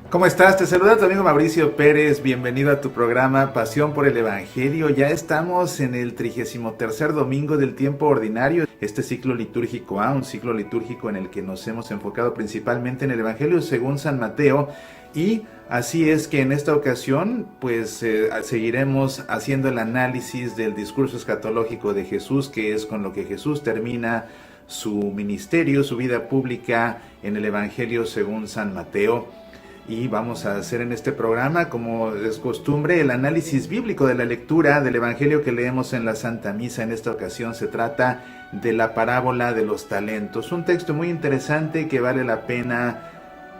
¿Cómo estás? Te saluda tu amigo Mauricio Pérez. Bienvenido a tu programa Pasión por el Evangelio. Ya estamos en el 33º domingo del tiempo ordinario. Este ciclo litúrgico A, un ciclo litúrgico en el que nos hemos enfocado principalmente en el Evangelio según San Mateo. Y así es que en esta ocasión pues seguiremos haciendo el análisis del discurso escatológico de Jesús, que es con lo que Jesús termina su ministerio, su vida pública en el Evangelio según San Mateo. Y vamos a hacer en este programa, como es costumbre, el análisis bíblico de la lectura del Evangelio que leemos en la Santa Misa. En esta ocasión se trata de la parábola de los talentos. Un texto muy interesante que vale la pena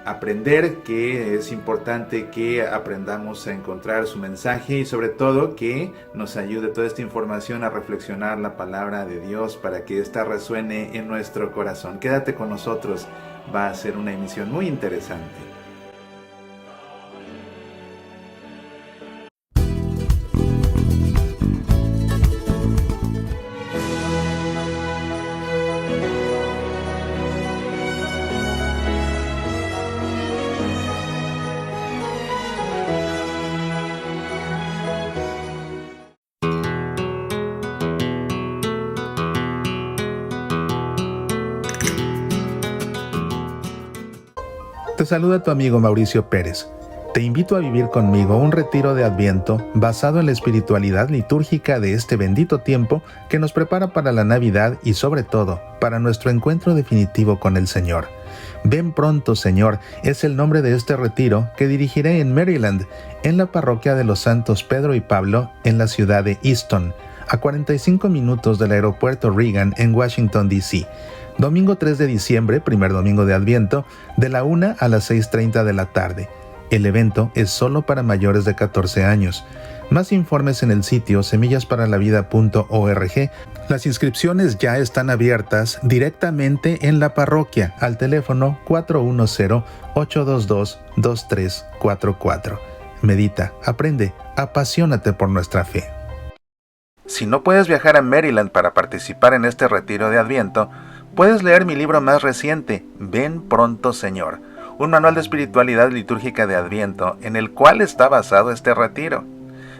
aprender, que es importante que aprendamos a encontrar su mensaje y sobre todo que nos ayude toda esta información a reflexionar la palabra de Dios para que ésta resuene en nuestro corazón. Quédate con nosotros, va a ser una emisión muy interesante. Te saluda tu amigo Mauricio Pérez. Te invito a vivir conmigo un retiro de Adviento basado en la espiritualidad litúrgica de este bendito tiempo que nos prepara para la Navidad y sobre todo para nuestro encuentro definitivo con el Señor. Ven pronto, Señor, es el nombre de este retiro que dirigiré en Maryland, en la parroquia de los Santos Pedro y Pablo, en la ciudad de Easton, a 45 minutos del aeropuerto Reagan en Washington, D.C., domingo 3 de diciembre, primer domingo de Adviento, de la 1 a las 6:30 de la tarde. El evento es solo para mayores de 14 años. Más informes en el sitio semillasparalavida.org. Las inscripciones ya están abiertas directamente en la parroquia al teléfono 410-822-2344. Medita, aprende, apasionate por nuestra fe. Si no puedes viajar a Maryland para participar en este retiro de Adviento, puedes leer mi libro más reciente, Ven pronto, Señor, un manual de espiritualidad litúrgica de Adviento en el cual está basado este retiro.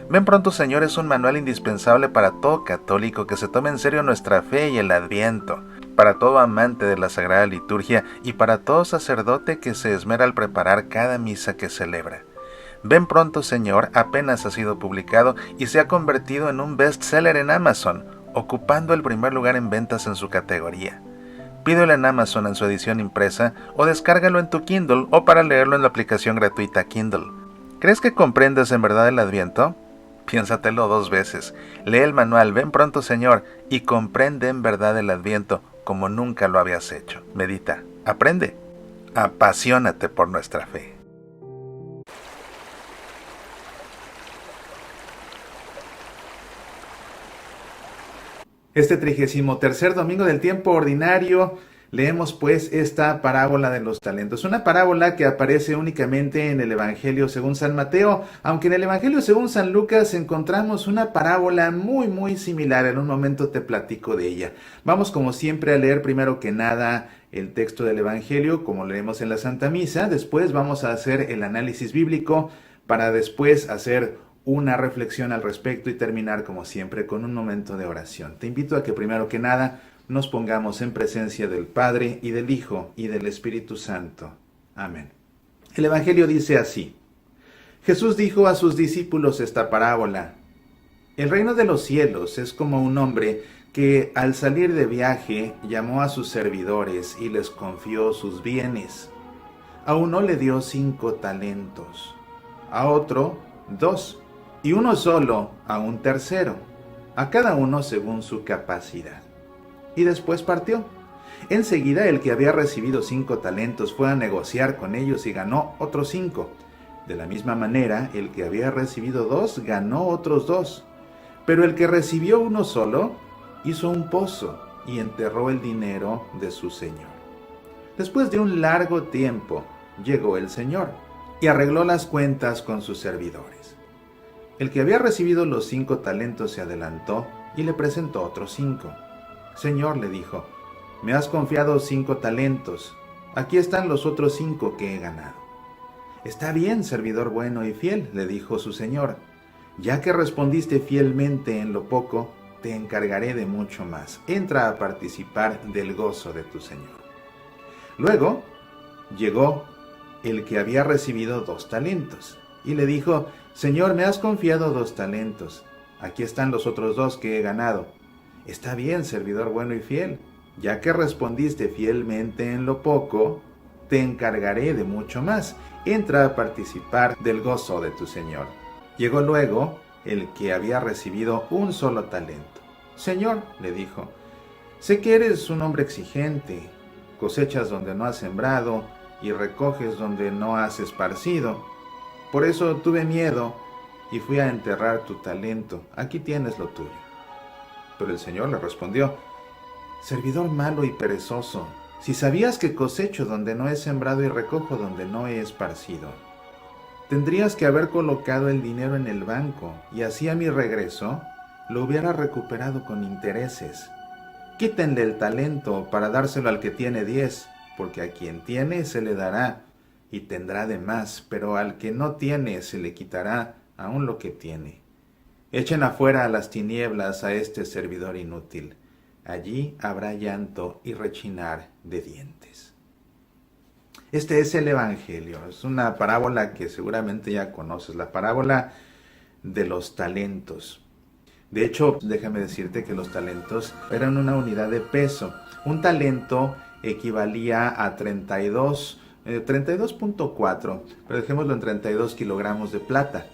Ven pronto, Señor es un manual indispensable para todo católico que se tome en serio nuestra fe y el Adviento, para todo amante de la Sagrada Liturgia y para todo sacerdote que se esmera al preparar cada misa que celebra. Ven pronto, Señor apenas ha sido publicado y se ha convertido en un bestseller en Amazon, ocupando el primer lugar en ventas en su categoría. Pídelo en Amazon en su edición impresa o descárgalo en tu Kindle o para leerlo en la aplicación gratuita Kindle. ¿Crees que comprendes en verdad el Adviento? Piénsatelo 2 veces. Lee el manual Ven pronto, Señor y comprende en verdad el Adviento como nunca lo habías hecho. Medita, aprende, apasionate por nuestra fe. Este 33º domingo del tiempo ordinario leemos pues esta parábola de los talentos. Una parábola que aparece únicamente en el Evangelio según San Mateo, aunque en el Evangelio según San Lucas encontramos una parábola muy similar. En un momento te platico de ella. Vamos como siempre a leer primero que nada el texto del Evangelio como leemos en la Santa Misa. Después vamos a hacer el análisis bíblico para después hacer una reflexión al respecto y terminar como siempre con un momento de oración. Te invito a que primero que nada nos pongamos en presencia del Padre y del Hijo y del Espíritu Santo. Amén. El Evangelio dice así: Jesús dijo a sus discípulos esta parábola: El reino de los cielos es como un hombre que al salir de viaje llamó a sus servidores y les confió sus bienes. A uno le dio 5 talentos, a otro 2, y uno solo a un tercero, a cada uno según su capacidad. Y después partió. Enseguida el que había recibido 5 talentos fue a negociar con ellos y ganó otros 5. De la misma manera, el que había recibido 2 ganó otros 2. Pero el que recibió uno solo hizo un pozo y enterró el dinero de su señor. Después de un largo tiempo llegó el señor y arregló las cuentas con sus servidores. El que había recibido los 5 talentos se adelantó y le presentó otros 5. Señor, le dijo, me has confiado 5 talentos. Aquí están los otros 5 que he ganado. Está bien, servidor bueno y fiel, le dijo su señor. Ya que respondiste fielmente en lo poco, te encargaré de mucho más. Entra a participar del gozo de tu señor. Luego llegó el que había recibido 2 talentos y le dijo: Señor, me has confiado 2 talentos. Aquí están los otros 2 que he ganado. Está bien, servidor bueno y fiel. Ya que respondiste fielmente en lo poco, te encargaré de mucho más. Entra a participar del gozo de tu señor. Llegó luego el que había recibido 1 solo talento. Señor, le dijo, sé que eres un hombre exigente, cosechas donde no has sembrado y recoges donde no has esparcido. Por eso tuve miedo y fui a enterrar tu talento. Aquí tienes lo tuyo. Pero el Señor le respondió: servidor malo y perezoso, si sabías que cosecho donde no he sembrado y recojo donde no he esparcido, tendrías que haber colocado el dinero en el banco y así a mi regreso lo hubiera recuperado con intereses. Quítenle el talento para dárselo al que tiene 10, porque a quien tiene se le dará y tendrá de más, pero al que no tiene se le quitará aún lo que tiene. Echen afuera a las tinieblas a este servidor inútil. Allí habrá llanto y rechinar de dientes. Este es el Evangelio. Es una parábola que seguramente ya conoces, la parábola de los talentos. De hecho, déjame decirte que los talentos eran una unidad de peso. Un talento equivalía a 32.4, pero dejémoslo en 32 kilogramos de plata.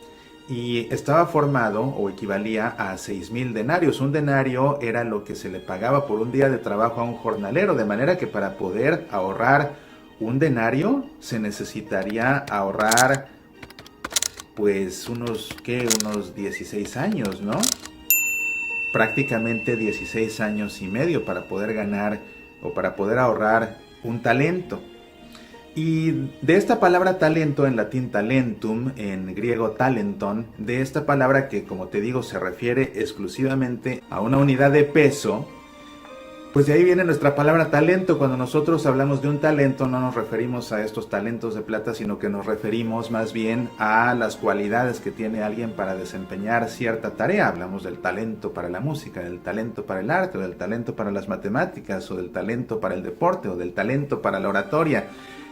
Y estaba formado o equivalía a 6,000 denarios. Un denario era lo que se le pagaba por un día de trabajo a un jornalero, de manera que para poder ahorrar un denario se necesitaría ahorrar pues unos 16 años, ¿no? Prácticamente 16 años y medio para poder ganar o para poder ahorrar un talento. Y de esta palabra talento, en latín talentum, en griego talenton, de esta palabra que, como te digo, se refiere exclusivamente a una unidad de peso, pues de ahí viene nuestra palabra talento. Cuando nosotros hablamos de un talento no nos referimos a estos talentos de plata, sino que nos referimos más bien a las cualidades que tiene alguien para desempeñar cierta tarea. Hablamos del talento para la música, del talento para el arte, o del talento para las matemáticas, o del talento para el deporte, o del talento para la oratoria.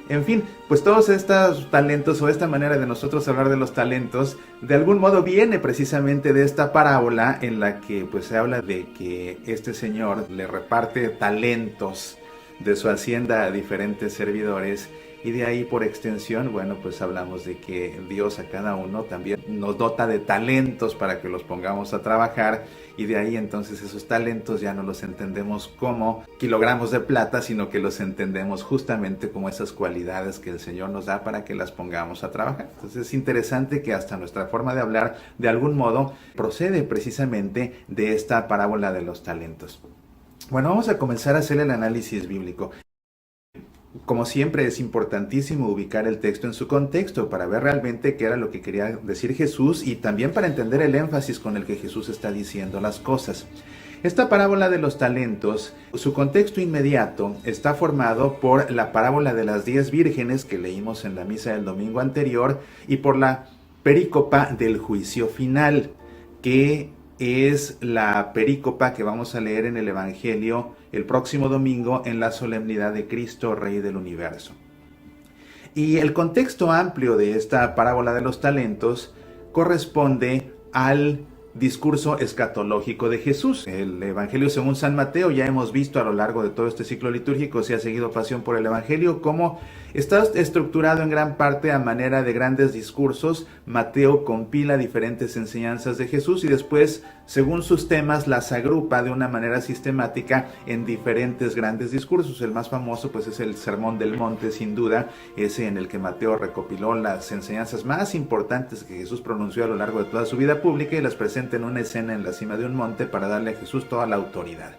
En fin, pues todos estos talentos o esta manera de nosotros hablar de los talentos, de algún modo viene precisamente de esta parábola en la que pues se habla de que este señor le reparte talentos de su hacienda a diferentes servidores, y de ahí por extensión, bueno, pues hablamos de que Dios a cada uno también nos dota de talentos para que los pongamos a trabajar, y de ahí entonces esos talentos ya no los entendemos como kilogramos de plata, sino que los entendemos justamente como esas cualidades que el Señor nos da para que las pongamos a trabajar. Entonces es interesante que hasta nuestra forma de hablar de algún modo procede precisamente de esta parábola de los talentos. Bueno, vamos a comenzar a hacer el análisis bíblico. Como siempre, es importantísimo ubicar el texto en su contexto para ver realmente qué era lo que quería decir Jesús y también para entender el énfasis con el que Jesús está diciendo las cosas. Esta parábola de los talentos, su contexto inmediato está formado por la parábola de las 10 vírgenes que leímos en la misa del domingo anterior y por la perícopa del juicio final, que es la perícopa que vamos a leer en el Evangelio el próximo domingo en la solemnidad de Cristo, Rey del Universo. Y el contexto amplio de esta parábola de los talentos corresponde al discurso escatológico de Jesús. El Evangelio según San Mateo, ya hemos visto a lo largo de todo este ciclo litúrgico, si ha seguido Pasión por el Evangelio, cómo está estructurado en gran parte a manera de grandes discursos. Mateo compila diferentes enseñanzas de Jesús y después, según sus temas, las agrupa de una manera sistemática en diferentes grandes discursos. El más famoso pues es el Sermón del Monte, sin duda, ese en el que Mateo recopiló las enseñanzas más importantes que Jesús pronunció a lo largo de toda su vida pública y las presenta en una escena en la cima de un monte para darle a Jesús toda la autoridad.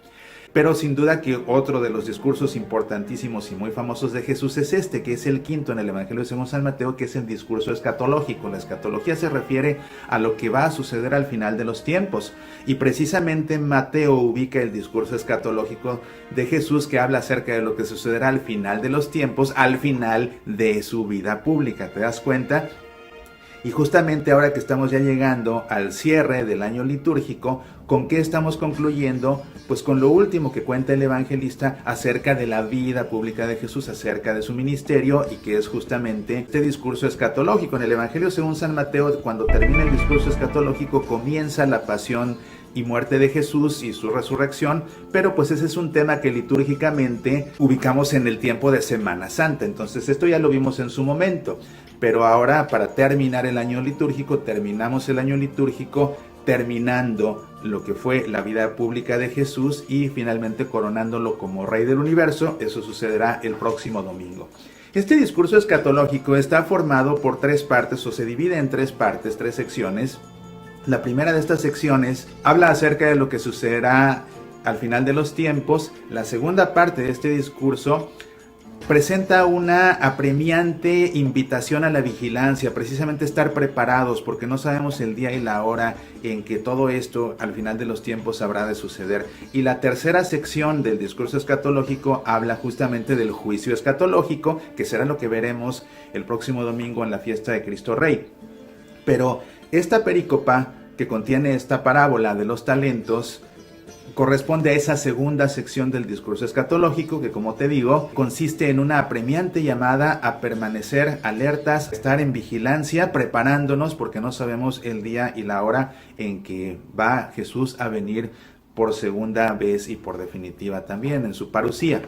Pero sin duda que otro de los discursos importantísimos y muy famosos de Jesús es este, que es el quinto en el Evangelio según San Mateo, que es el discurso escatológico. La escatología se refiere a lo que va a suceder al final de los tiempos. Y precisamente Mateo ubica el discurso escatológico de Jesús, que habla acerca de lo que sucederá al final de los tiempos, al final de su vida pública. ¿Te das cuenta? Y justamente ahora que estamos ya llegando al cierre del año litúrgico, ¿con qué estamos concluyendo? Pues con lo último que cuenta el evangelista acerca de la vida pública de Jesús, acerca de su ministerio, y que es justamente este discurso escatológico. En el Evangelio según San Mateo, cuando termina el discurso escatológico, comienza la pasión y muerte de Jesús y su resurrección, pero pues ese es un tema que litúrgicamente ubicamos en el tiempo de Semana Santa. Entonces esto ya lo vimos en su momento. Pero ahora, para terminar el año litúrgico, terminamos el año litúrgico terminando lo que fue la vida pública de Jesús y finalmente coronándolo como Rey del Universo. Eso sucederá el próximo domingo. Este discurso escatológico está formado por tres partes, o se divide en tres partes, tres secciones. La primera de estas secciones habla acerca de lo que sucederá al final de los tiempos. La segunda parte de este discurso presenta una apremiante invitación a la vigilancia, precisamente estar preparados, porque no sabemos el día y la hora en que todo esto al final de los tiempos habrá de suceder. Y la tercera sección del discurso escatológico habla justamente del juicio escatológico, que será lo que veremos el próximo domingo en la fiesta de Cristo Rey. Pero esta pericopa que contiene esta parábola de los talentos corresponde a esa segunda sección del discurso escatológico, que, como te digo, consiste en una apremiante llamada a permanecer alertas, estar en vigilancia, preparándonos, porque no sabemos el día y la hora en que va Jesús a venir por segunda vez y por definitiva también en su parusía.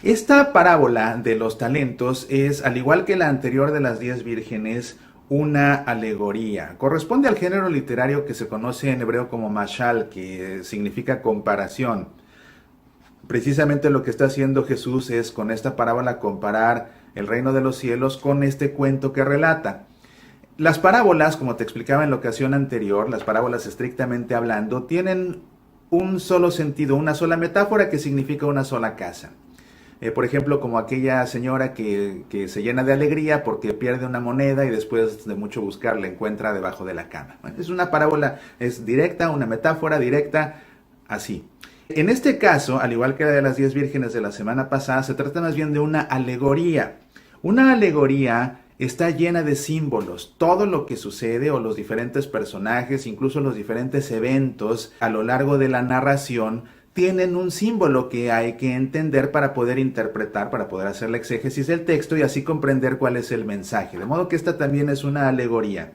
Esta parábola de los talentos es, al igual que la anterior de las 10 vírgenes, una alegoría. Corresponde al género literario que se conoce en hebreo como mashal, que significa comparación. Precisamente lo que está haciendo Jesús es, con esta parábola, comparar el reino de los cielos con este cuento que relata. Las parábolas, como te explicaba en la ocasión anterior, las parábolas estrictamente hablando, tienen un solo sentido, una sola metáfora que significa una sola casa. Por ejemplo, como aquella señora que se llena de alegría porque pierde una moneda y después de mucho buscar la encuentra debajo de la cama. Es una parábola, es directa, una metáfora directa, así. En este caso, al igual que la de las 10 vírgenes de la semana pasada, se trata más bien de una alegoría. Una alegoría está llena de símbolos. Todo lo que sucede, o los diferentes personajes, incluso los diferentes eventos a lo largo de la narración, tienen un símbolo que hay que entender para poder interpretar, para poder hacer la exégesis del texto y así comprender cuál es el mensaje. De modo que esta también es una alegoría.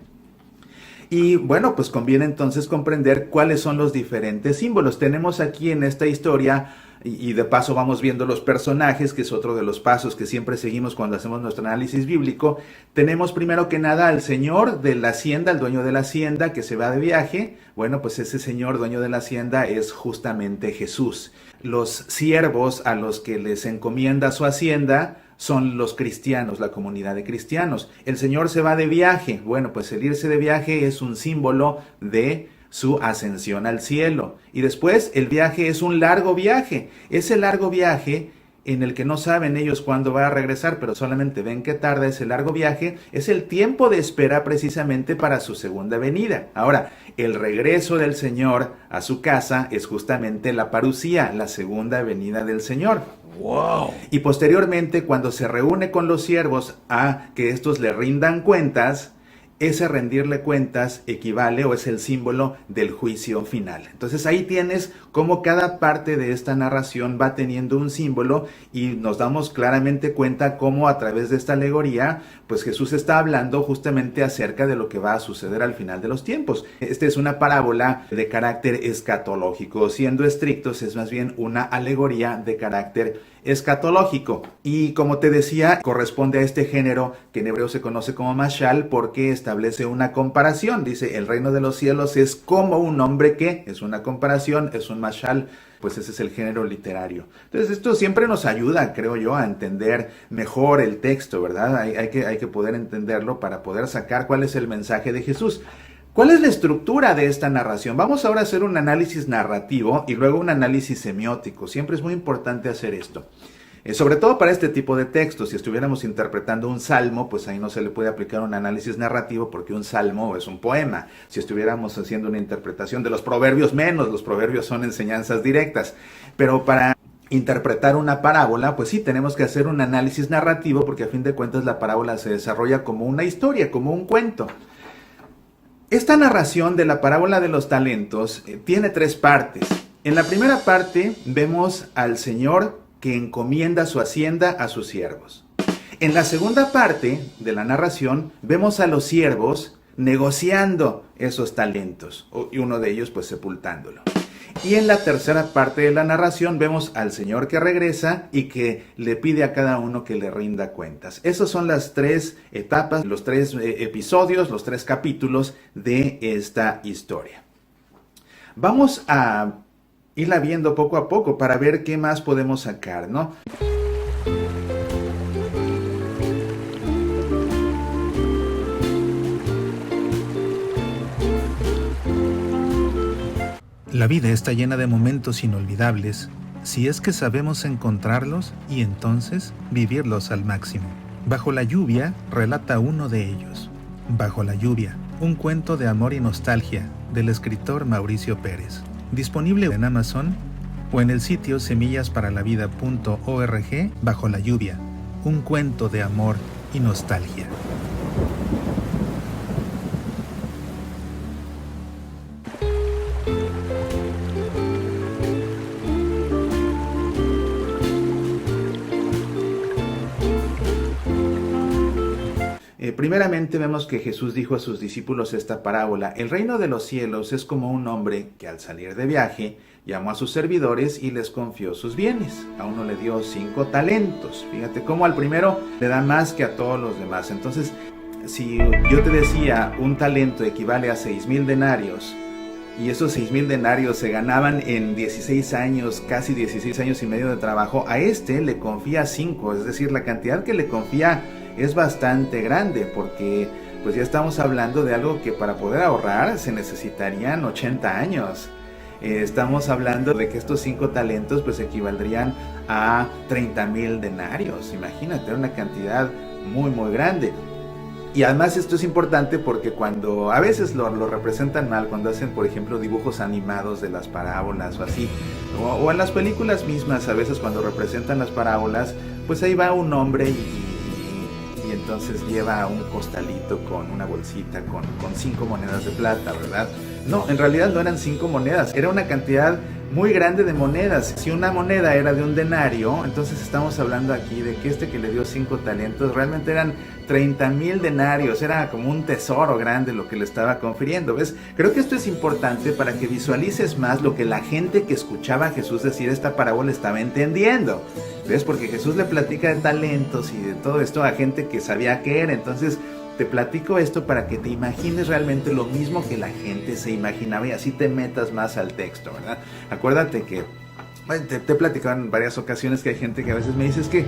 Y bueno, pues conviene entonces comprender cuáles son los diferentes símbolos. Tenemos aquí en esta historia, y de paso vamos viendo los personajes, que es otro de los pasos que siempre seguimos cuando hacemos nuestro análisis bíblico. Tenemos primero que nada al señor de la hacienda, el dueño de la hacienda que se va de viaje. Bueno, pues ese señor dueño de la hacienda es justamente Jesús. Los siervos a los que les encomienda su hacienda son los cristianos, la comunidad de cristianos. El Señor se va de viaje. Bueno, pues el irse de viaje es un símbolo de su ascensión al cielo. Y después el viaje es un largo viaje. Ese largo viaje en el que no saben ellos cuándo va a regresar, pero solamente ven que tarda ese largo viaje, es el tiempo de espera precisamente para su segunda venida. Ahora, el regreso del Señor a su casa es justamente la parusía, la segunda venida del Señor. ¡Wow! Y posteriormente, cuando se reúne con los siervos a que estos le rindan cuentas, ese rendirle cuentas equivale o es el símbolo del juicio final. Entonces ahí tienes cómo cada parte de esta narración va teniendo un símbolo y nos damos claramente cuenta cómo a través de esta alegoría, pues Jesús está hablando justamente acerca de lo que va a suceder al final de los tiempos. Esta es una parábola de carácter escatológico. Siendo estrictos, es más bien una alegoría de carácter escatológico. Y como te decía, corresponde a este género que en hebreo se conoce como mashal porque establece una comparación. Dice, el reino de los cielos es como un hombre que, es una comparación, es un mashal, pues ese es el género literario. Entonces esto siempre nos ayuda, creo yo, a entender mejor el texto, ¿verdad? Hay que poder entenderlo para poder sacar cuál es el mensaje de Jesús. ¿Cuál es la estructura de esta narración? Vamos ahora a hacer un análisis narrativo y luego un análisis semiótico. Siempre es muy importante hacer esto. Sobre todo para este tipo de textos. Si estuviéramos interpretando un salmo, pues ahí no se le puede aplicar un análisis narrativo porque un salmo es un poema. Si estuviéramos haciendo una interpretación de los proverbios, menos. Los proverbios son enseñanzas directas. Pero para interpretar una parábola, pues sí, tenemos que hacer un análisis narrativo porque a fin de cuentas la parábola se desarrolla como una historia, como un cuento. Esta narración de la parábola de los talentos tiene 3 partes. En la primera parte vemos al Señor que encomienda su hacienda a sus siervos. En la segunda parte de la narración vemos a los siervos negociando esos talentos y uno de ellos pues sepultándolo. Y en la tercera parte de la narración vemos al Señor que regresa y que le pide a cada uno que le rinda cuentas. Esas son las 3 etapas, los 3 episodios, los 3 capítulos de esta historia. Vamos a irla viendo poco a poco para ver qué más podemos sacar, ¿no? La vida está llena de momentos inolvidables, si es que sabemos encontrarlos y entonces vivirlos al máximo. Bajo la lluvia relata uno de ellos. Bajo la lluvia, un cuento de amor y nostalgia del escritor Mauricio Pérez. Disponible en Amazon o en el sitio semillasparalavida.org. Bajo la lluvia, un cuento de amor y nostalgia. Primeramente vemos que Jesús dijo a sus discípulos esta parábola: el reino de los cielos es como un hombre que al salir de viaje llamó a sus servidores y les confió sus bienes. A uno le dio 5 talentos. Fíjate cómo al primero le da más que a todos los demás. Entonces, si yo te decía un talento equivale a 6,000 denarios, y esos 6,000 denarios se ganaban en 16 años, casi 16 años y medio de trabajo, a este le confía 5, es decir, la cantidad que le confía es bastante grande, porque pues ya estamos hablando de algo que para poder ahorrar se necesitarían 80 años. Estamos hablando de que estos 5 talentos pues equivaldrían a 30,000 denarios. Imagínate, una cantidad muy muy grande. Y además esto es importante porque cuando a veces lo representan mal, cuando hacen por ejemplo dibujos animados de las parábolas o así, o en las películas mismas, a veces cuando representan las parábolas, pues ahí va un hombre y entonces lleva un costalito con una bolsita con 5 monedas de plata, ¿verdad? No, en realidad no eran 5 monedas, era una cantidad muy grande de monedas. Si una moneda era de un denario, entonces estamos hablando aquí de que que le dio 5 talentos realmente eran 30,000 denarios, era como un tesoro grande lo que le estaba confiriendo, ¿ves? Creo que esto es importante para que visualices más lo que la gente que escuchaba a Jesús decir esta parábola estaba entendiendo, ¿ves? Porque Jesús le platica de talentos y de todo esto a gente que sabía qué era. Entonces te platico esto para que te imagines realmente lo mismo que la gente se imaginaba y así te metas más al texto, ¿verdad? Acuérdate que te he platicado en varias ocasiones que hay gente que a veces me dice es que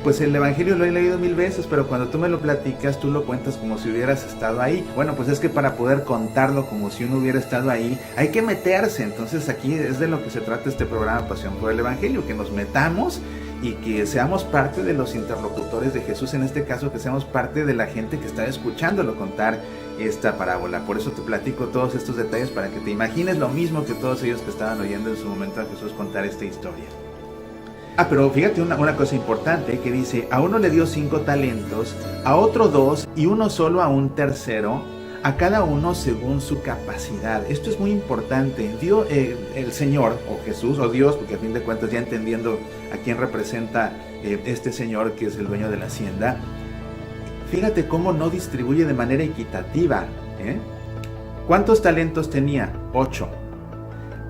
pues el Evangelio lo he leído 1000 veces, pero cuando tú me lo platicas, tú lo cuentas como si hubieras estado ahí. Bueno, pues es que para poder contarlo como si uno hubiera estado ahí, hay que meterse. Entonces aquí es de lo que se trata este programa Pasión por el Evangelio, que nos metamos y que seamos parte de los interlocutores de Jesús, en este caso que seamos parte de la gente que está escuchándolo contar esta parábola. Por eso te platico todos estos detalles para que te imagines lo mismo que todos ellos que estaban oyendo en su momento a Jesús contar esta historia. Pero fíjate una cosa importante que dice: a uno le dio 5 talentos, a otro 2 y uno solo a un tercero, a cada uno según su capacidad. Esto es muy importante. Dios, el Señor o Jesús o Dios, porque a fin de cuentas ya entendiendo a quién representa este Señor que es el dueño de la hacienda, fíjate cómo no distribuye de manera equitativa. ¿Cuántos talentos tenía? 8.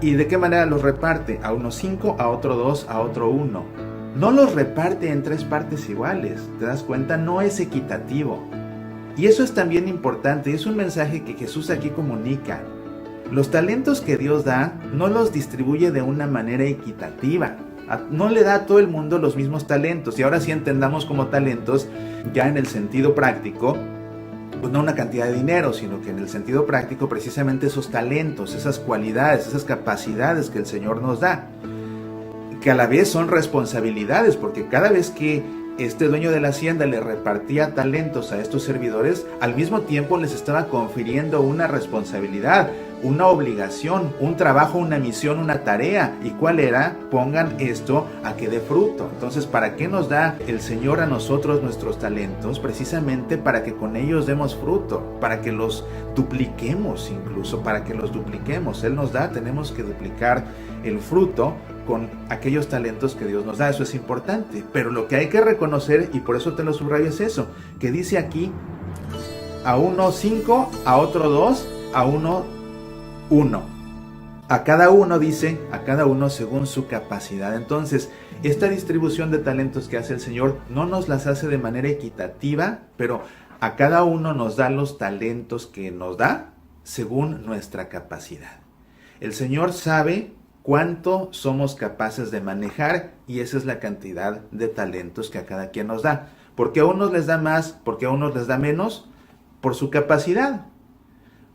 ¿Y de qué manera los reparte? A uno 5, a otro 2, a otro 1. No los reparte en 3 partes iguales. ¿Te das cuenta? No es equitativo. Y eso es también importante. Es un mensaje que Jesús aquí comunica. Los talentos que Dios da no los distribuye de una manera equitativa. No le da a todo el mundo los mismos talentos. Y ahora sí entendamos como talentos, ya en el sentido práctico, pues no una cantidad de dinero, sino que en el sentido práctico precisamente esos talentos, esas cualidades, esas capacidades que el Señor nos da, que a la vez son responsabilidades, porque cada vez que este dueño de la hacienda le repartía talentos a estos servidores, al mismo tiempo les estaba confiriendo una responsabilidad, una obligación, un trabajo, una misión, una tarea. ¿Y cuál era? Pongan esto a que dé fruto. Entonces, ¿para qué nos da el Señor a nosotros nuestros talentos? Precisamente para que con ellos demos fruto, para que los dupliquemos, incluso para que los dupliquemos. Él nos da, tenemos que duplicar el fruto con aquellos talentos que Dios nos da. Eso es importante, pero lo que hay que reconocer, y por eso te lo subrayo, es eso, que dice aquí: a uno 5, a otro 2, a uno 1. A cada uno, dice, a cada uno según su capacidad. Entonces, esta distribución de talentos que hace el Señor no nos las hace de manera equitativa, pero a cada uno nos da los talentos que nos da según nuestra capacidad. El Señor sabe cuánto somos capaces de manejar, y esa es la cantidad de talentos que a cada quien nos da. ¿Por qué a unos les da más? ¿Por qué a unos les da menos? Por su capacidad.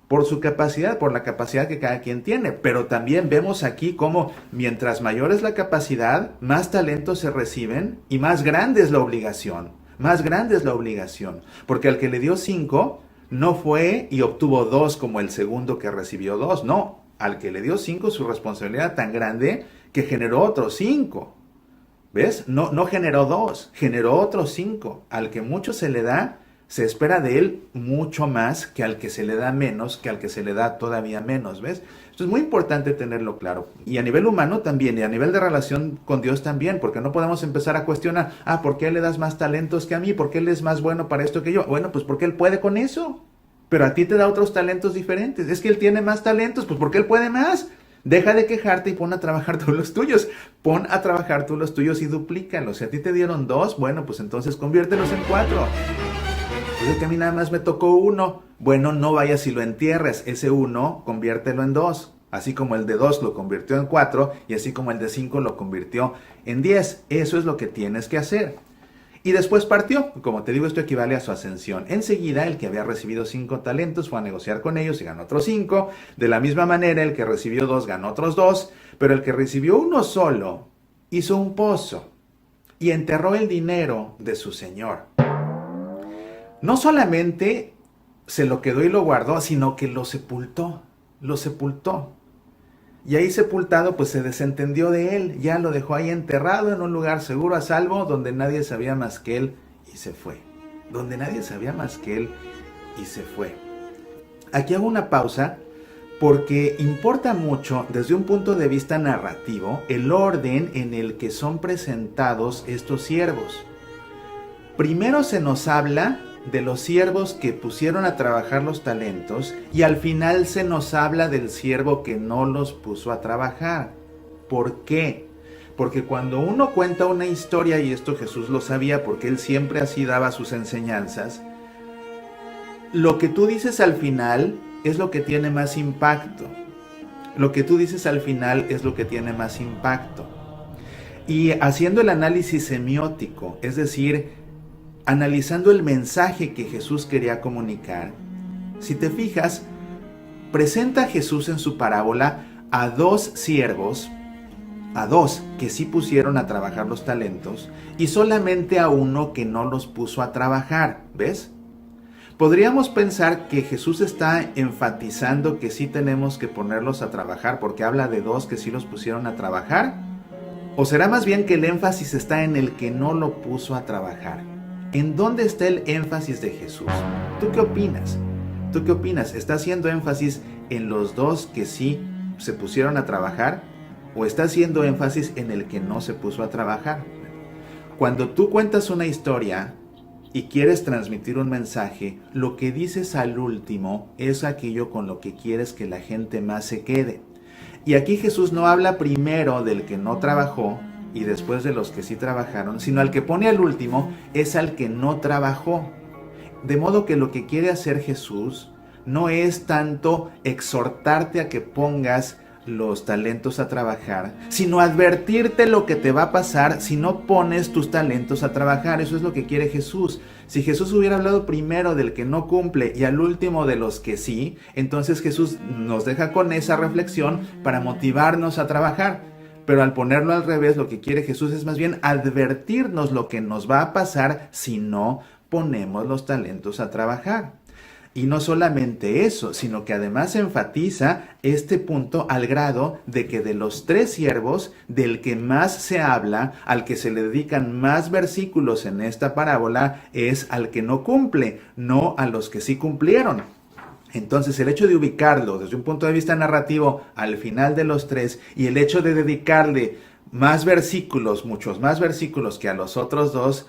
Por su capacidad, por la capacidad que cada quien tiene. Pero también vemos aquí cómo mientras mayor es la capacidad, más talentos se reciben y más grande es la obligación. Más grande es la obligación. Porque al que le dio 5, no fue y obtuvo 2 como el segundo que recibió 2. No, al que le dio 5, su responsabilidad tan grande que generó otros 5. ¿Ves? No generó 2, generó otros 5. Al que mucho se le da, se espera de él mucho más que al que se le da menos, que al que se le da todavía menos, ¿ves? Esto es muy importante tenerlo claro. Y a nivel humano también, y a nivel de relación con Dios también, porque no podemos empezar a cuestionar, ¿por qué le das más talentos que a mí? ¿Por qué él es más bueno para esto que yo? Bueno, pues porque él puede con eso. Pero a ti te da otros talentos diferentes. Es que él tiene más talentos, pues porque él puede más. Deja de quejarte y pon a trabajar tú los tuyos. Pon a trabajar tú los tuyos y duplícalos. Si a ti te dieron 2, bueno, pues entonces conviértelos en 4. Pues es que a mí nada más me tocó 1. Bueno, no vayas y lo entierres. Ese 1, conviértelo en 2. Así como el de 2 lo convirtió en 4 y así como el de 5 lo convirtió en 10. Eso es lo que tienes que hacer. Y después partió. Como te digo, esto equivale a su ascensión. Enseguida, el que había recibido 5 talentos fue a negociar con ellos y ganó otros 5. De la misma manera, el que recibió 2 ganó otros 2. Pero el que recibió 1 solo hizo un pozo y enterró el dinero de su señor. No solamente se lo quedó y lo guardó, sino que lo sepultó. Lo sepultó. Y ahí sepultado, pues se desentendió de él. Ya lo dejó ahí enterrado en un lugar seguro, a salvo, donde nadie sabía más que él, y se fue. Donde nadie sabía más que él, y se fue. Aquí hago una pausa, porque importa mucho, desde un punto de vista narrativo, el orden en el que son presentados estos siervos. Primero se nos habla de los siervos que pusieron a trabajar los talentos, y al final se nos habla del siervo que no los puso a trabajar. ¿Por qué? Porque cuando uno cuenta una historia, y esto Jesús lo sabía porque él siempre así daba sus enseñanzas, lo que tú dices al final es lo que tiene más impacto. Lo que tú dices al final es lo que tiene más impacto. Y haciendo el análisis semiótico, es decir, analizando el mensaje que Jesús quería comunicar, si te fijas, presenta a Jesús en su parábola a 2 siervos, a 2 que sí pusieron a trabajar los talentos, y solamente a 1 que no los puso a trabajar, ¿ves? Podríamos pensar que Jesús está enfatizando que sí tenemos que ponerlos a trabajar porque habla de 2 que sí los pusieron a trabajar, o será más bien que el énfasis está en el que no lo puso a trabajar. ¿En dónde está el énfasis de Jesús? ¿Tú qué opinas? ¿Tú qué opinas? ¿Está haciendo énfasis en los 2 que sí se pusieron a trabajar? ¿O está haciendo énfasis en el que no se puso a trabajar? Cuando tú cuentas una historia y quieres transmitir un mensaje, lo que dices al último es aquello con lo que quieres que la gente más se quede. Y aquí Jesús no habla primero del que no trabajó y después de los que sí trabajaron, sino al que pone al último es al que no trabajó. De modo que lo que quiere hacer Jesús no es tanto exhortarte a que pongas los talentos a trabajar, sino advertirte lo que te va a pasar si no pones tus talentos a trabajar. Eso es lo que quiere Jesús. Si Jesús hubiera hablado primero del que no cumple y al último de los que sí, entonces Jesús nos deja con esa reflexión para motivarnos a trabajar. Pero al ponerlo al revés, lo que quiere Jesús es más bien advertirnos lo que nos va a pasar si no ponemos los talentos a trabajar. Y no solamente eso, sino que además enfatiza este punto al grado de que de los 3 siervos, del que más se habla, al que se le dedican más versículos en esta parábola, es al que no cumple, no a los que sí cumplieron. Entonces el hecho de ubicarlo desde un punto de vista narrativo al final de los 3 y el hecho de dedicarle más versículos, muchos más versículos que a los otros 2,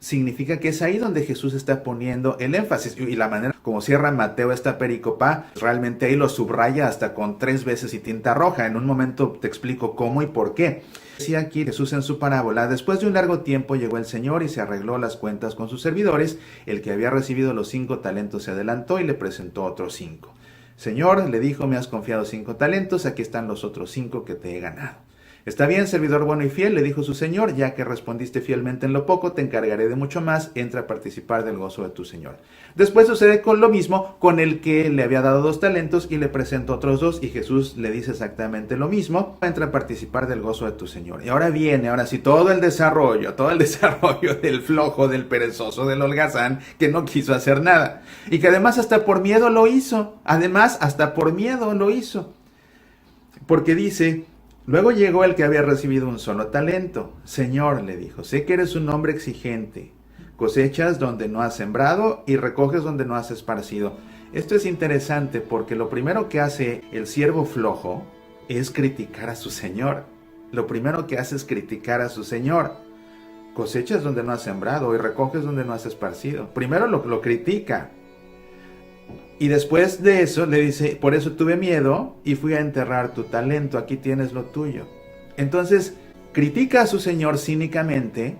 significa que es ahí donde Jesús está poniendo el énfasis. Y la manera como cierra Mateo esta pericopa, realmente ahí lo subraya hasta con 3 veces y tinta roja. En un momento te explico cómo y por qué. Decía aquí Jesús en su parábola: después de un largo tiempo llegó el Señor y se arregló las cuentas con sus servidores. El que había recibido los 5 talentos se adelantó y le presentó otros 5. Señor, le dijo, me has confiado 5 talentos, aquí están los otros 5 que te he ganado. Está bien, servidor bueno y fiel, le dijo su señor, ya que respondiste fielmente en lo poco, te encargaré de mucho más, entra a participar del gozo de tu señor. Después sucede con lo mismo con el que le había dado 2 talentos y le presentó otros 2, y Jesús le dice exactamente lo mismo, entra a participar del gozo de tu señor. Y ahora viene, ahora sí, todo el desarrollo del flojo, del perezoso, del holgazán, que no quiso hacer nada. Y que además hasta por miedo lo hizo, porque dice: luego llegó el que había recibido un solo talento. Señor, le dijo, sé que eres un hombre exigente. Cosechas donde no has sembrado y recoges donde no has esparcido. Esto es interesante porque lo primero que hace el siervo flojo es criticar a su señor. Cosechas donde no has sembrado y recoges donde no has esparcido. Primero lo critica. Y después de eso le dice, por eso tuve miedo y fui a enterrar tu talento, aquí tienes lo tuyo. Entonces, critica a su señor cínicamente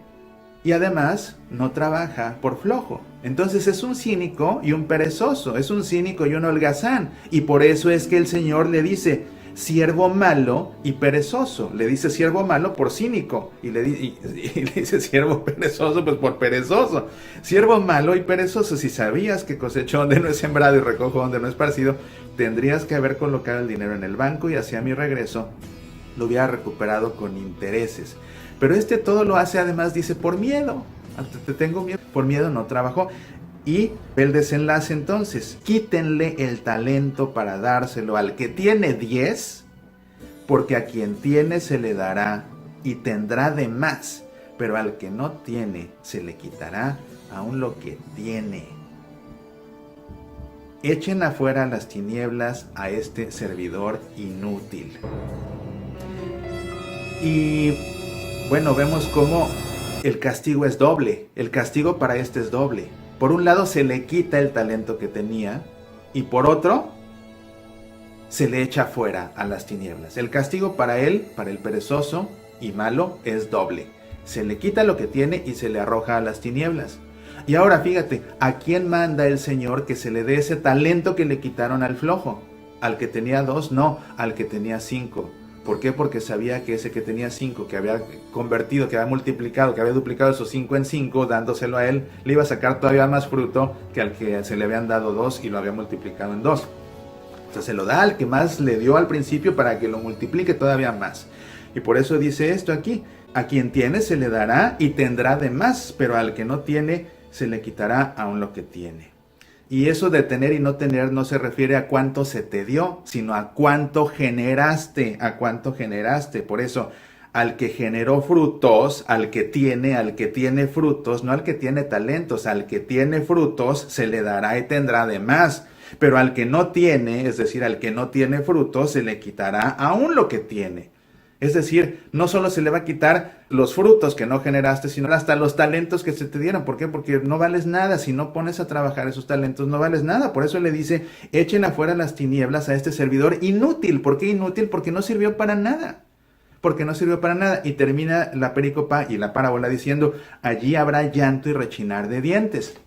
y además no trabaja por flojo. Entonces es un cínico y un perezoso, es un cínico y un holgazán. Y por eso es que el Señor le dice, siervo malo y perezoso. Le dice siervo malo por cínico y le dice siervo perezoso pues por perezoso. Siervo malo y perezoso, si sabías que cosecho donde no he sembrado y recojo donde no he esparcido, tendrías que haber colocado el dinero en el banco y hacia mi regreso lo hubiera recuperado con intereses. Pero todo lo hace además, dice, por miedo. Te tengo miedo. Por miedo no trabajó. Y el desenlace entonces, quítenle el talento para dárselo al que tiene 10, porque a quien tiene se le dará y tendrá de más, pero al que no tiene se le quitará aún lo que tiene. Echen afuera las tinieblas a este servidor inútil. Y bueno, vemos cómo el castigo es doble, el castigo para este es doble. Por un lado se le quita el talento que tenía y por otro se le echa fuera a las tinieblas. El castigo para él, para el perezoso y malo, es doble. Se le quita lo que tiene y se le arroja a las tinieblas. Y ahora fíjate, ¿a quién manda el Señor que se le dé ese talento que le quitaron al flojo? ¿Al que tenía 2? No, al que tenía 5. ¿Por qué? Porque sabía que ese que tenía 5, que había convertido, que había multiplicado, que había duplicado esos 5 en 5, dándoselo a él, le iba a sacar todavía más fruto que al que se le habían dado 2 y lo había multiplicado en 2. Entonces se lo da al que más le dio al principio para que lo multiplique todavía más. Y por eso dice esto aquí, a quien tiene se le dará y tendrá de más, pero al que no tiene se le quitará aún lo que tiene. Y eso de tener y no tener no se refiere a cuánto se te dio, sino a cuánto generaste, Por eso, al que generó frutos, al que tiene frutos, no al que tiene talentos, al que tiene frutos se le dará y tendrá de más. Pero al que no tiene, es decir, al que no tiene frutos, se le quitará aún lo que tiene. Es decir, no solo se le va a quitar los frutos que no generaste, sino hasta los talentos que se te dieron. ¿Por qué? Porque no vales nada. Si no pones a trabajar esos talentos, no vales nada. Por eso le dice, echen afuera las tinieblas a este servidor inútil. ¿Por qué inútil? Porque no sirvió para nada. Y termina la pericopa y la parábola diciendo, allí habrá llanto y rechinar de dientes.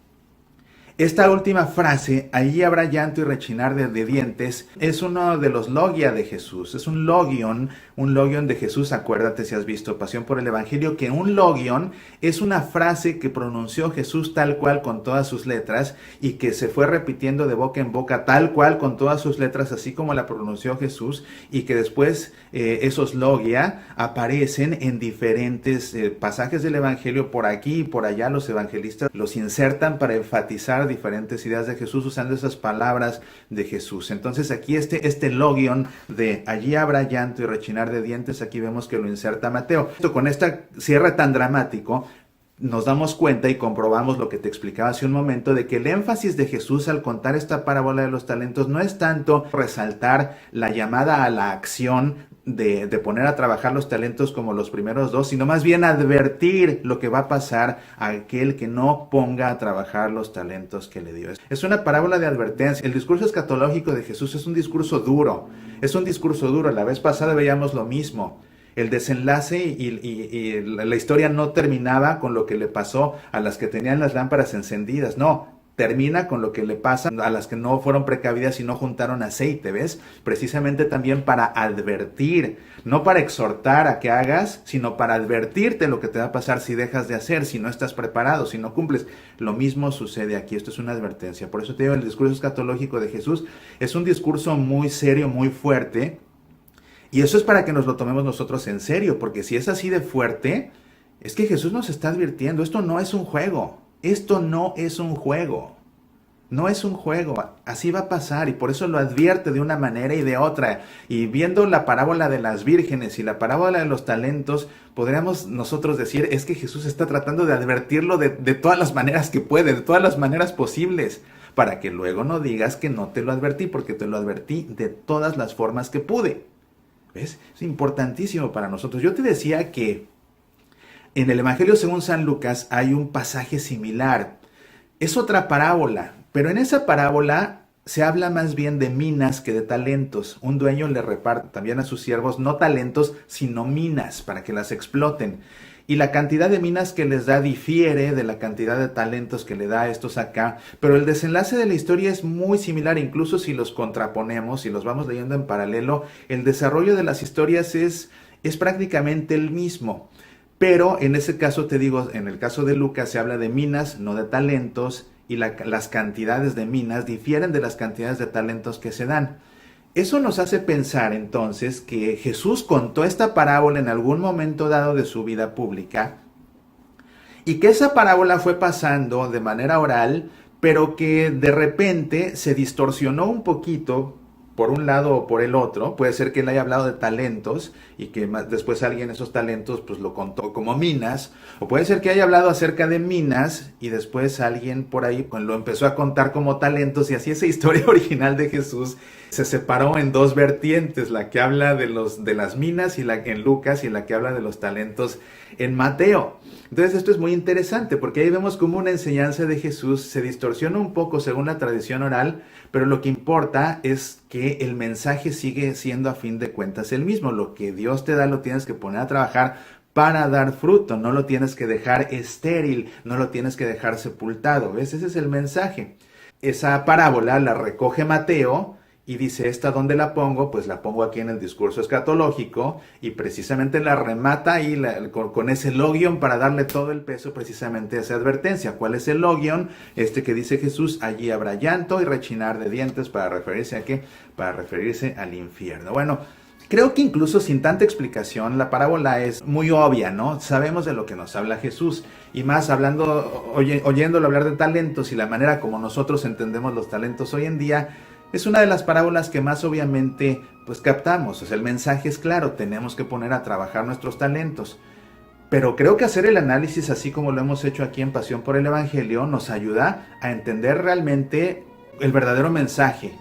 Esta última frase, allí habrá llanto y rechinar de dientes, es uno de los logia de Jesús, es un logion de Jesús. Acuérdate, si has visto Pasión por el Evangelio, que un logion es una frase que pronunció Jesús tal cual con todas sus letras y que se fue repitiendo de boca en boca tal cual con todas sus letras, así como la pronunció Jesús, y que después esos logia aparecen en diferentes pasajes del Evangelio. Por aquí y por allá los evangelistas los insertan para enfatizar diferentes ideas de Jesús usando esas palabras de Jesús. Entonces aquí este logion de allí habrá llanto y rechinar de dientes, aquí vemos que lo inserta Mateo. Con este cierre tan dramático, nos damos cuenta y comprobamos lo que te explicaba hace un momento, de que el énfasis de Jesús al contar esta parábola de los talentos no es tanto resaltar la llamada a la acción de poner a trabajar los talentos como los primeros dos, sino más bien advertir lo que va a pasar a aquel que no ponga a trabajar los talentos que le dio. Es una parábola de advertencia. El discurso escatológico de Jesús es un discurso duro. La vez pasada veíamos lo mismo. El desenlace y la historia no terminaba con lo que le pasó a las que tenían las lámparas encendidas, no. Termina con lo que le pasa a las que no fueron precavidas y no juntaron aceite, ¿ves? Precisamente también para advertir, no para exhortar a que hagas, sino para advertirte lo que te va a pasar si dejas de hacer, si no estás preparado, si no cumples. Lo mismo sucede aquí, esto es una advertencia. Por eso te digo, el discurso escatológico de Jesús es un discurso muy serio, muy fuerte, y eso es para que nos lo tomemos nosotros en serio, porque si es así de fuerte, es que Jesús nos está advirtiendo, esto no es un juego. Esto no es un juego, no es un juego, así va a pasar, y por eso lo advierte de una manera y de otra. Y viendo la parábola de las vírgenes y la parábola de los talentos, podríamos nosotros decir, es que Jesús está tratando de advertirlo de todas las maneras que puede, de todas las maneras posibles, para que luego no digas que no te lo advertí, porque te lo advertí de todas las formas que pude. ¿Ves? Es importantísimo para nosotros. Yo te decía que en el Evangelio según San Lucas hay un pasaje similar. Es otra parábola, pero en esa parábola se habla más bien de minas que de talentos. Un dueño le reparte también a sus siervos no talentos, sino minas para que las exploten. Y la cantidad de minas que les da difiere de la cantidad de talentos que le da a estos acá, pero el desenlace de la historia es muy similar. Incluso si los contraponemos, si los vamos leyendo en paralelo, el desarrollo de las historias es prácticamente el mismo. Pero en ese caso, te digo, en el caso de Lucas se habla de minas, no de talentos, y las cantidades de minas difieren de las cantidades de talentos que se dan. Eso nos hace pensar entonces que Jesús contó esta parábola en algún momento dado de su vida pública, y que esa parábola fue pasando de manera oral, pero que de repente se distorsionó un poquito por un lado o por el otro. Puede ser que él haya hablado de talentos y que después alguien esos talentos pues lo contó como minas, o puede ser que haya hablado acerca de minas y después alguien por ahí pues lo empezó a contar como talentos, y así esa historia original de Jesús se separó en dos vertientes, la que habla de las minas y la que en Lucas, y la que habla de los talentos en Mateo. Entonces esto es muy interesante porque ahí vemos cómo una enseñanza de Jesús se distorsiona un poco según la tradición oral, pero lo que importa es que el mensaje sigue siendo a fin de cuentas el mismo. Lo que Dios te da lo tienes que poner a trabajar para dar fruto, no lo tienes que dejar estéril, no lo tienes que dejar sepultado. ¿Ves? Ese es el mensaje. Esa parábola la recoge Mateo y dice, ¿esta dónde la pongo? Pues la pongo aquí en el discurso escatológico, y precisamente la remata ahí con ese logion para darle todo el peso precisamente a esa advertencia. ¿Cuál es el logion? Que dice Jesús, allí habrá llanto y rechinar de dientes. ¿Para referirse a qué? Para referirse al infierno. Bueno, creo que incluso sin tanta explicación la parábola es muy obvia, ¿no? Sabemos de lo que nos habla Jesús, y más oyéndolo hablar de talentos y la manera como nosotros entendemos los talentos hoy en día. Es una de las parábolas que más obviamente pues captamos. O sea, el mensaje es claro, tenemos que poner a trabajar nuestros talentos. Pero creo que hacer el análisis así como lo hemos hecho aquí en Pasión por el Evangelio nos ayuda a entender realmente el verdadero mensaje,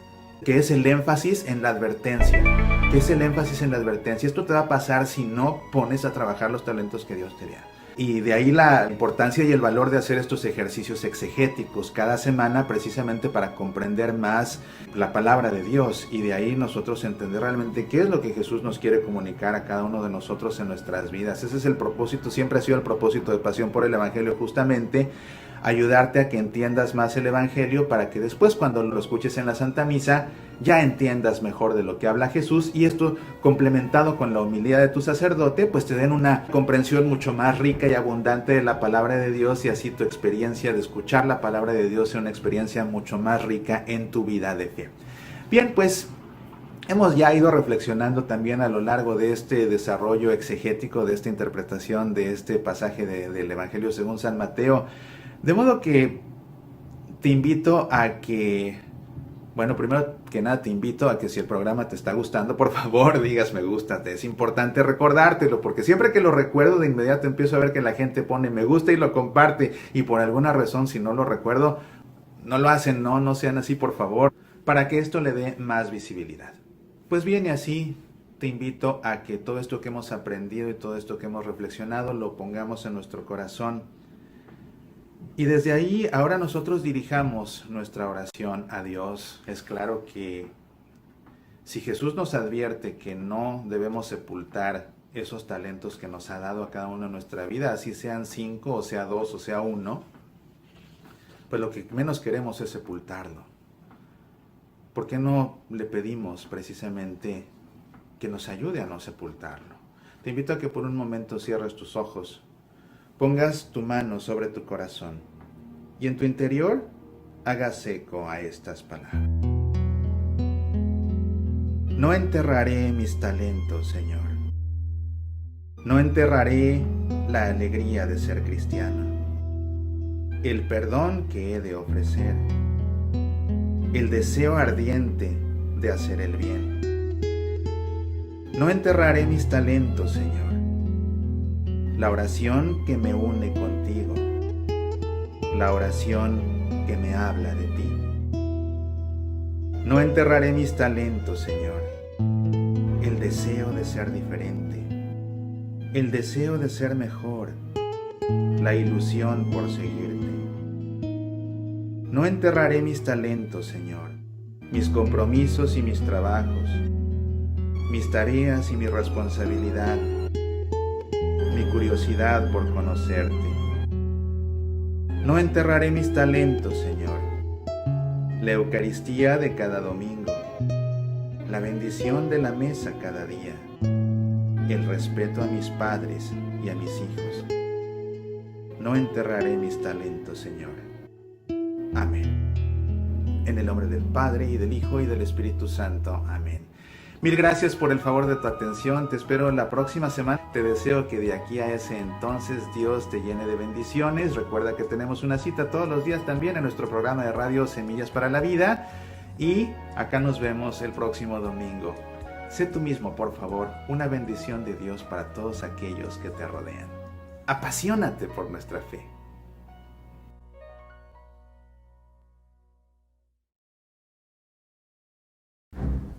que es el énfasis en la advertencia. ¿Qué es el énfasis en la advertencia? Esto te va a pasar si no pones a trabajar los talentos que Dios te da. Y de ahí la importancia y el valor de hacer estos ejercicios exegéticos cada semana, precisamente para comprender más la palabra de Dios, y de ahí nosotros entender realmente qué es lo que Jesús nos quiere comunicar a cada uno de nosotros en nuestras vidas. Ese es el propósito, siempre ha sido el propósito de Pasión por el Evangelio, justamente ayudarte a que entiendas más el Evangelio para que después, cuando lo escuches en la Santa Misa, ya entiendas mejor de lo que habla Jesús, y esto complementado con la humildad de tu sacerdote, pues te den una comprensión mucho más rica y abundante de la palabra de Dios, y así tu experiencia de escuchar la palabra de Dios sea una experiencia mucho más rica en tu vida de fe. Bien, pues hemos ya ido reflexionando también a lo largo de este desarrollo exegético, de esta interpretación de este pasaje del Evangelio según San Mateo, de modo que te invito a que, bueno, primero que nada te invito a que si el programa te está gustando, por favor digas me gusta. Es importante recordártelo, porque siempre que lo recuerdo de inmediato empiezo a ver que la gente pone me gusta y lo comparte, y por alguna razón, si no lo recuerdo, no lo hacen. No sean así, por favor, para que esto le dé más visibilidad. Pues bien, y así te invito a que todo esto que hemos aprendido y todo esto que hemos reflexionado lo pongamos en nuestro corazón. Y desde ahí, ahora nosotros dirijamos nuestra oración a Dios. Es claro que si Jesús nos advierte que no debemos sepultar esos talentos que nos ha dado a cada uno en nuestra vida, así sean 5, o sea 2, o sea 1, pues lo que menos queremos es sepultarlo. ¿Por qué no le pedimos precisamente que nos ayude a no sepultarlo? Te invito a que por un momento cierres tus ojos, pongas tu mano sobre tu corazón y en tu interior hagas eco a estas palabras. No enterraré mis talentos, Señor. No enterraré la alegría de ser cristiano, el perdón que he de ofrecer, el deseo ardiente de hacer el bien. No enterraré mis talentos, Señor. La oración que me une contigo, la oración que me habla de ti. No enterraré mis talentos, Señor. El deseo de ser diferente, el deseo de ser mejor, la ilusión por seguirte. No enterraré mis talentos, Señor, mis compromisos y mis trabajos, mis tareas y mi responsabilidad, mi curiosidad por conocerte. No enterraré mis talentos, Señor, la Eucaristía de cada domingo, la bendición de la mesa cada día, el respeto a mis padres y a mis hijos. No enterraré mis talentos, Señor. Amén. En el nombre del Padre, y del Hijo, y del Espíritu Santo. Amén. Mil gracias por el favor de tu atención. Te espero la próxima semana. Te deseo que de aquí a ese entonces Dios te llene de bendiciones. Recuerda que tenemos una cita todos los días también en nuestro programa de radio Semillas para la Vida. Y acá nos vemos el próximo domingo. Sé tú mismo, por favor, una bendición de Dios para todos aquellos que te rodean. Apasionate por nuestra fe.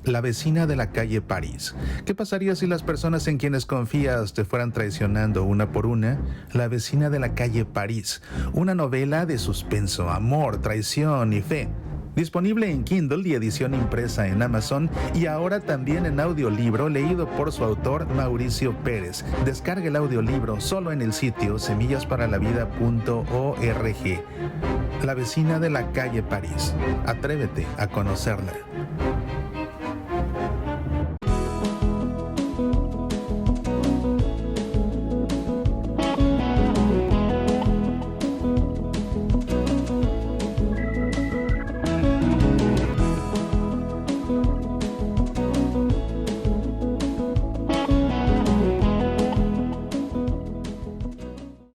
La vecina de la calle París. ¿Qué pasaría si las personas en quienes confías te fueran traicionando una por una? La vecina de la calle París. Una novela de suspenso, amor, traición y fe. Disponible en Kindle y edición impresa en Amazon, y ahora también en audiolibro leído por su autor Mauricio Pérez. Descarga el audiolibro solo en el sitio semillasparalavida.org. La vecina de la calle París. Atrévete a conocerla.